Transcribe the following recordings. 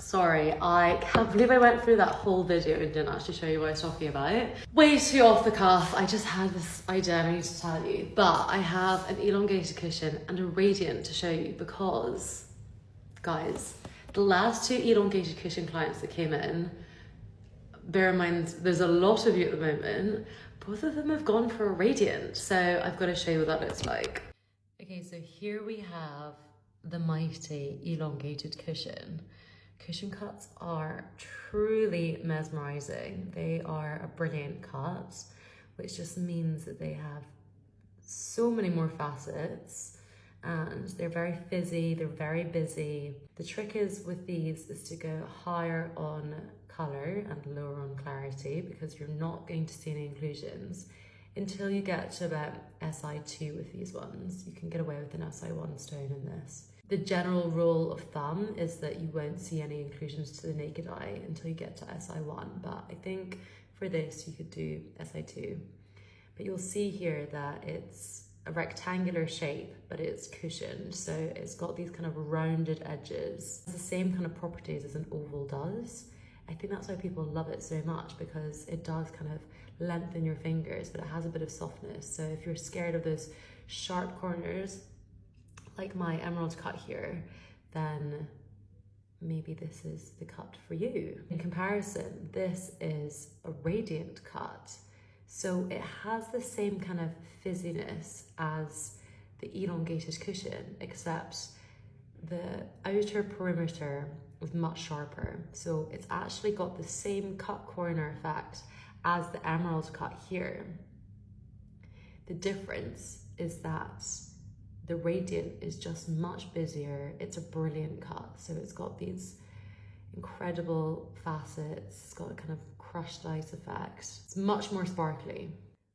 Sorry, I can't believe I went through that whole video and didn't actually show you what I was talking about. Way too off the cuff. I just had this idea I need to tell you. But I have an elongated cushion and a radiant to show you because, guys, the last two elongated cushion clients that came in, bear in mind, there's a lot of you at the moment, both of them have gone for a radiant. So I've got to show you what that looks like. Okay, so here we have the mighty elongated cushion. Cushion cuts are truly mesmerizing. They are a brilliant cut, which just means that they have so many more facets and they're very fizzy, they're very busy. The trick is with these is to go higher on color and lower on clarity because you're not going to see any inclusions until you get to about SI2 with these ones. You can get away with an SI1 stone in this. The general rule of thumb is that you won't see any inclusions to the naked eye until you get to SI1, but I think for this you could do SI2. But you'll see here that it's a rectangular shape, but it's cushioned, so it's got these kind of rounded edges. It's the same kind of properties as an oval does. I think that's why people love it so much, because it does kind of lengthen your fingers, but it has a bit of softness. So if you're scared of those sharp corners, like my emerald cut here, then maybe this is the cut for you. In comparison, this is a radiant cut. So it has the same kind of fizziness as the elongated cushion, except the outer perimeter is much sharper. So it's actually got the same cut corner effect as the emerald cut here. The difference is that the radiant is just much busier. It's a brilliant cut. So it's got these incredible facets. It's got a kind of crushed ice effect. It's much more sparkly.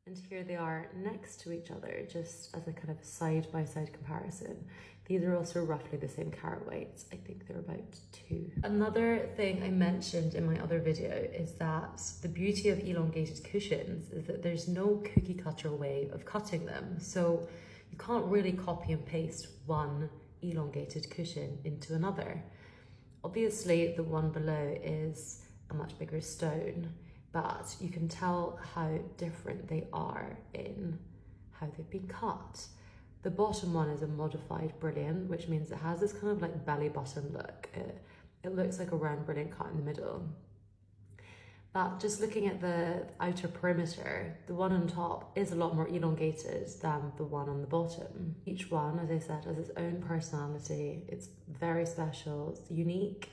And here they are next to each other, just as a kind of side-by-side comparison. These are also roughly the same carat weights. I think they're about 2. Another thing I mentioned in my other video is that the beauty of elongated cushions is that there's no cookie cutter way of cutting them. So you can't really copy and paste one elongated cushion into another. Obviously, the one below is a much bigger stone, but you can tell how different they are in how they've been cut. The bottom one is a modified brilliant, which means it has this kind of like belly button look. It looks like a round brilliant cut in the middle. But just looking at the outer perimeter, the one on top is a lot more elongated than the one on the bottom. Each one, as I said, has its own personality. It's very special, it's unique.